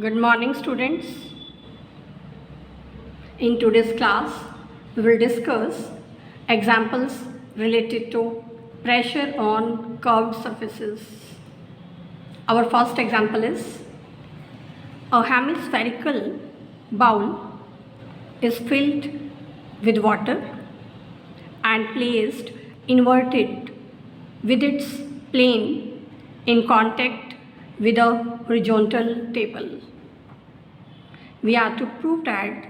Good morning, students. In today's class, we will discuss examples related to pressure on curved surfaces. Our first example is a hemispherical bowl is filled with water and placed inverted with its plane in contact with a horizontal table. We are to prove that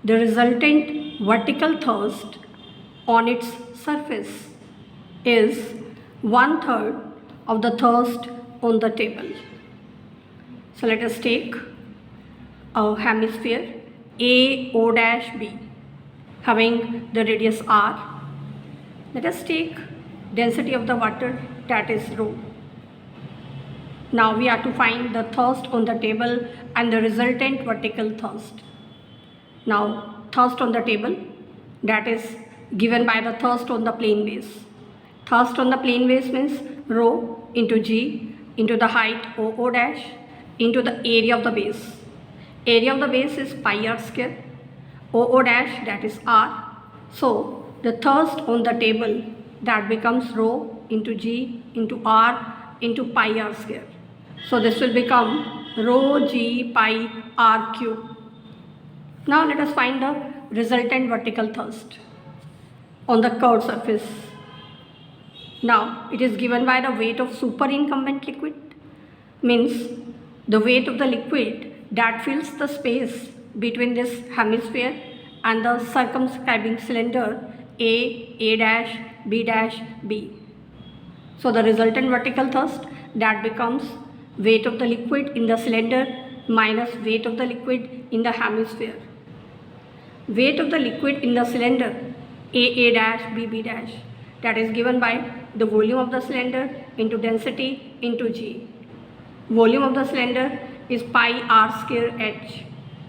the resultant vertical thrust on its surface is 1/3 of the thrust on the table. So let us take a hemisphere AO'B having the radius r. Let us take density of the water, that is rho. Now we are to find the thrust on the table and the resultant vertical thrust. Now thrust on the table, that is given by the thrust on the plane base. Thrust on the plane base means rho into g into the height OO dash into the area of the base. Area of the base is pi r square. OO dash, that is r. So the thrust on the table, that becomes rho into g into r into pi r square. So this will become rho g pi r cube. Now let us find the resultant vertical thrust on the curved surface. Now it is given by the weight of superincumbent liquid, means the weight of the liquid that fills the space between this hemisphere and the circumscribing cylinder A dash, B dash, B. So the resultant vertical thrust, that becomes weight of the liquid in the cylinder minus weight of the liquid in the hemisphere. Weight of the liquid in the cylinder A dash, B dash, that is given by the volume of the cylinder into density into g. Volume of the cylinder is pi r square h.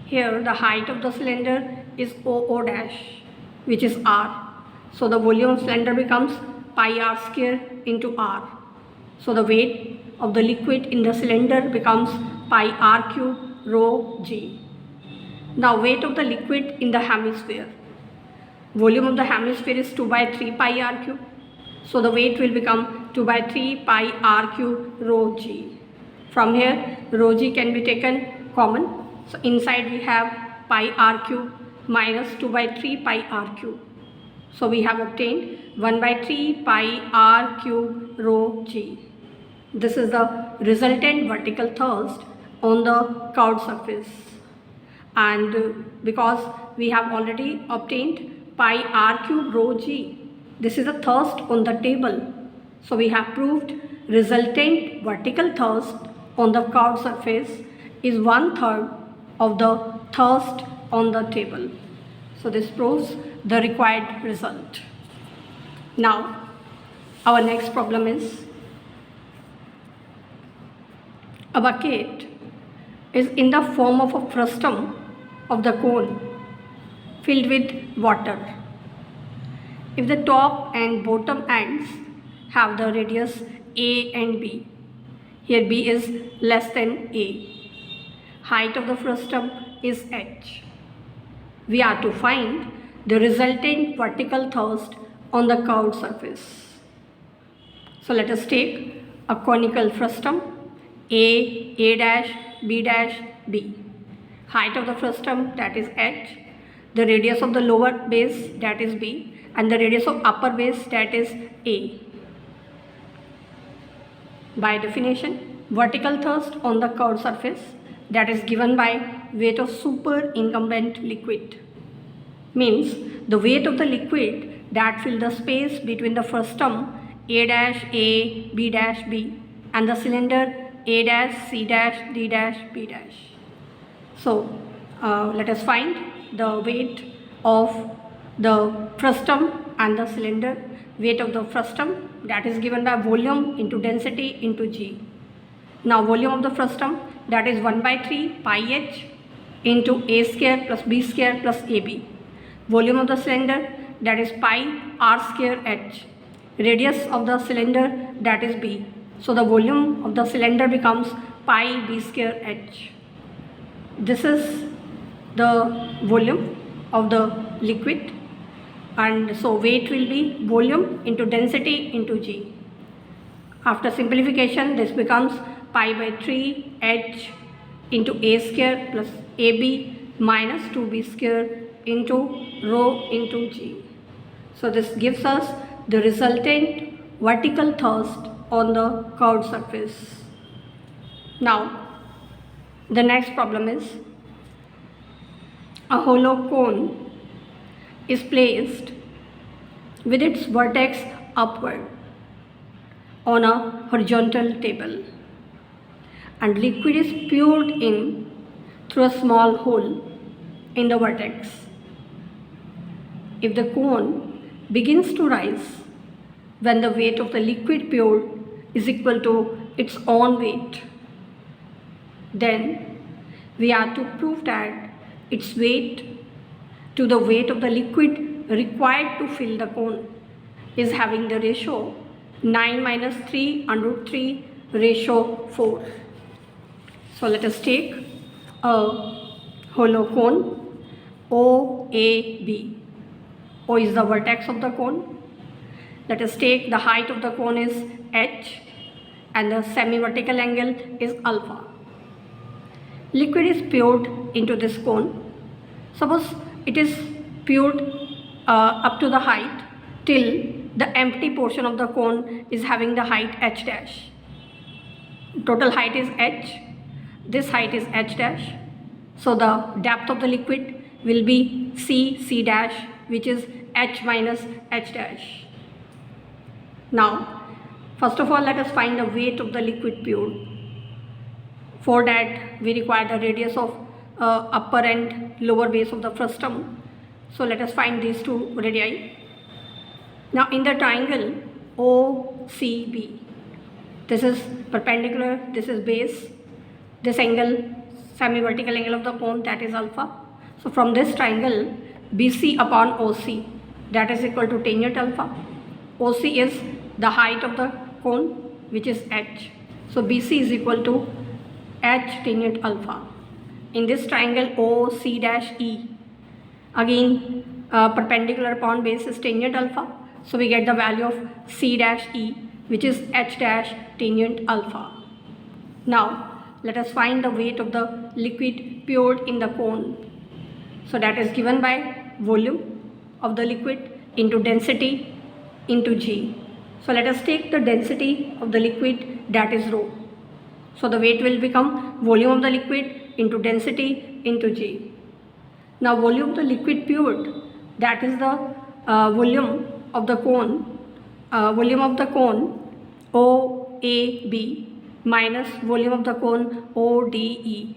Here the height of the cylinder is OO dash, which is r. So the volume of cylinder becomes pi r square into r. So the weight of the liquid in the cylinder becomes pi r cube rho g. Now weight of the liquid in the hemisphere. Volume of the hemisphere is 2/3 pi r cube. So the weight will become 2/3 pi r cube rho g. From here rho g can be taken common. So inside we have pi r cube minus 2/3 pi r cube. So we have obtained 1/3 pi r cube rho g. This is the resultant vertical thrust on the curved surface. And because we have already obtained pi r cube rho g, this is the thrust on the table. So we have proved resultant vertical thrust on the curved surface is 1/3 of the thrust on the table. So this proves the required result. Now our next problem is a bucket is in the form of a frustum of the cone filled with water. If the top and bottom ends have the radius A and B, here B is less than A, height of the frustum is h. We are to find the resultant vertical thrust on the curved surface. So let us take a conical frustum A dash, B dash, B. Height of the frustum, that is h. The radius of the lower base, that is B, and the radius of upper base, that is A. By definition, vertical thrust on the curved surface, that is given by weight of superincumbent liquid, means the weight of the liquid that fills the space between the frustum A dash A, B dash B, and the cylinder A dash, C dash, D dash, B dash. So let us find the weight of the frustum and the cylinder. Weight of the frustum, that is given by volume into density into g. Now volume of the frustum, that is 1/3 pi h into A square plus B square plus AB. Volume of the cylinder, that is pi r square h. Radius of the cylinder, that is B. So the volume of the cylinder becomes pi b square h. this is the volume of the liquid, and so weight will be volume into density into G. After simplification, this becomes pi by 3 h into a square plus ab minus 2b square into rho into G. So this gives us the resultant vertical thrust on the curved surface. Now the next problem is a hollow cone is placed with its vertex upward on a horizontal table, and liquid is poured in through a small hole in the vertex. If the cone begins to rise when the weight of the liquid poured is equal to its own weight, then we are to prove that its weight to the weight of the liquid required to fill the cone is having the ratio 9 minus 3 under 3 ratio 4. So let us take a hollow cone OAB. O is the vertex of the cone. Let us take the height of the cone is h and the semi-vertical angle is alpha. Liquid is poured into this cone. Suppose it is poured up to the height till the empty portion of the cone is having the height h dash. Total height is h. This height is h dash. So the depth of the liquid will be c dash, which is h minus h dash. Now first of all, let us find the weight of the liquid poured. For that we require the radius of upper and lower base of the frustum. So let us find these two radii. Now in the triangle OCB, this is perpendicular, this is base, this angle, semi-vertical angle of the cone, that is alpha. So from this triangle, BC upon OC, that is equal to tangent alpha. OC is the height of the cone, which is h. So BC is equal to h tangent alpha. In this triangle OC dash E, again perpendicular upon base is tangent alpha. So we get the value of C dash E, which is h dash tangent alpha. Now let us find the weight of the liquid poured in the cone. So that is given by volume of the liquid into density into G. So let us take the density of the liquid, that is rho. So the weight will become volume of the liquid into density into G. Now volume of the liquid poured, that is the volume of the cone, OAB minus volume of the cone ODE.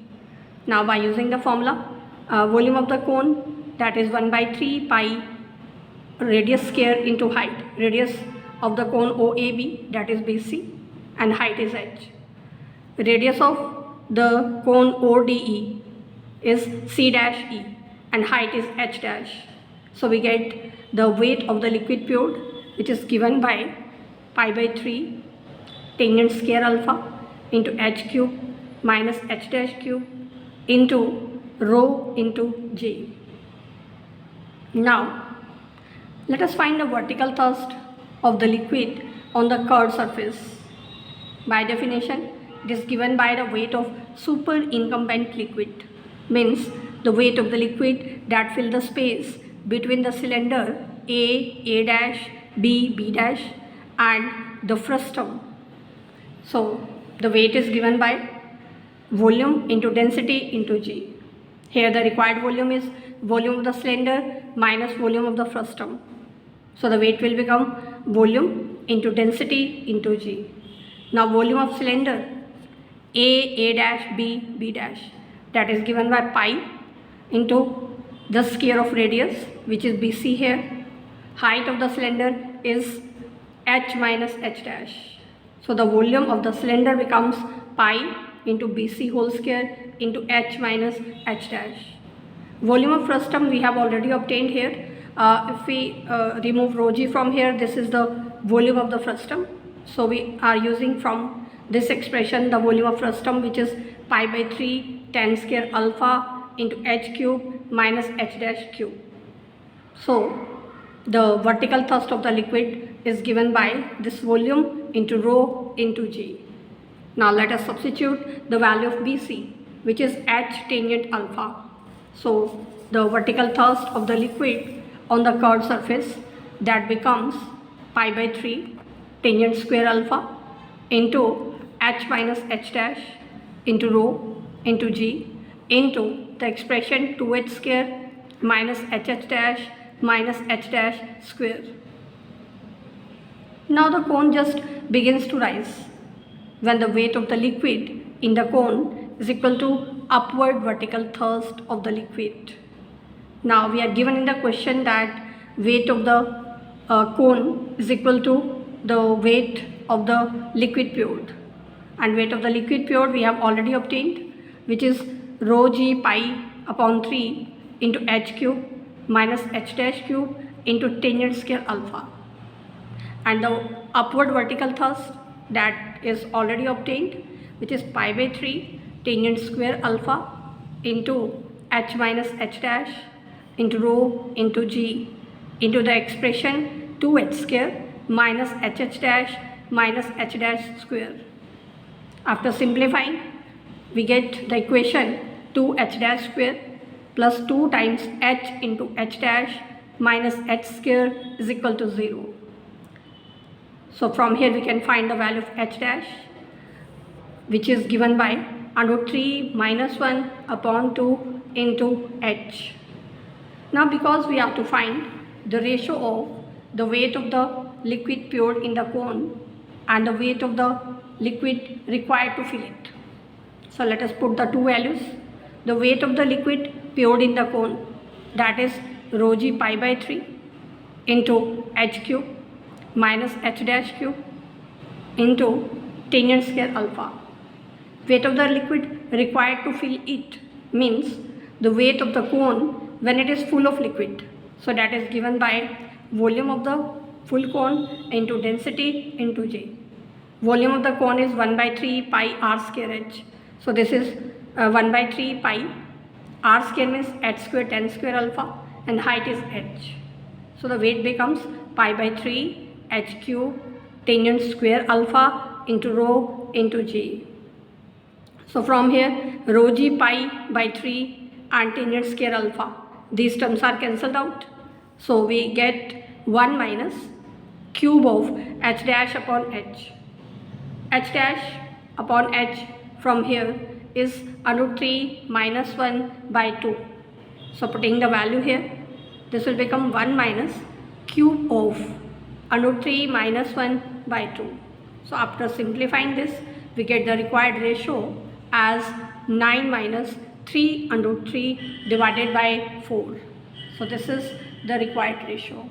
Now by using the formula, volume of the cone, that is 1 by 3 pi radius square into height. Radius of the cone OAB, that is BC, and height is h. Radius of the cone ODE is C dash E and height is h dash. So we get the weight of the liquid poured, which is given by pi by 3 tangent square alpha into h cube minus h dash cube into rho into G. Now let us find the vertical thrust of the liquid on the curved surface. By definition, it is given by the weight of superincumbent liquid, means the weight of the liquid that fill the space between the cylinder A dash, B dash and the frustum. So the weight is given by volume into density into G. Here the required volume is volume of the cylinder minus volume of the frustum. So the weight will become volume into density into G. Now volume of cylinder A dash, B dash, that is given by pi into the square of radius, which is BC here. Height of the cylinder is h minus h dash. So the volume of the cylinder becomes pi into BC whole square into h minus h dash. Volume of frustum we have already obtained here. If we remove rho g from here, this is the volume of the frustum. So we are using from this expression the volume of frustum, which is pi by 3 10 square alpha into h cube minus h dash cube. So the vertical thrust of the liquid is given by this volume into rho into g. Now let us substitute the value of Bc, which is h tangent alpha. So the vertical thrust of the liquid on the curved surface, that becomes pi by 3 tangent square alpha into h minus h dash into rho into g into the expression 2h square minus hh dash minus h dash square. Now the cone just begins to rise when the weight of the liquid in the cone is equal to upward vertical thrust of the liquid. Now we are given in the question that weight of the cone is equal to the weight of the liquid fluid, and weight of the liquid fluid we have already obtained, which is rho g pi upon 3 into h cube minus h dash cube into tangent square alpha, and the upward vertical thrust that is already obtained, which is pi by 3 tangent square alpha into h minus h dash into rho into g into the expression 2h square minus hh dash minus h dash square. After simplifying, we get the equation 2h dash square plus 2 times h into h dash minus h square is equal to 0. So from here we can find the value of h dash, which is given by under 3 minus 1 upon 2 into h. Now because we have to find the ratio of the weight of the liquid poured in the cone and the weight of the liquid required to fill it. So let us put the two values. The weight of the liquid poured in the cone, that is rho g pi by 3 into h cube minus h dash cube into tangent square alpha. Weight of the liquid required to fill it means the weight of the cone when it is full of liquid. So that is given by volume of the full cone into density into J. Volume of the cone is 1 by 3 pi r square h. So this is 1 by 3 pi r square means h square 10 square alpha, and height is h. So the weight becomes pi by 3 h cube tangent square alpha into rho into g. So from here rho g pi by 3 and tangent square alpha, these terms are cancelled out. So we get 1 minus cube of h dash upon h. H dash upon h from here is under 3 minus 1 by 2. So putting the value here, this will become 1 minus cube of under 3 minus 1 by 2. So after simplifying this, we get the required ratio as 9 minus 3 under 3 divided by 4. So this is the required ratio.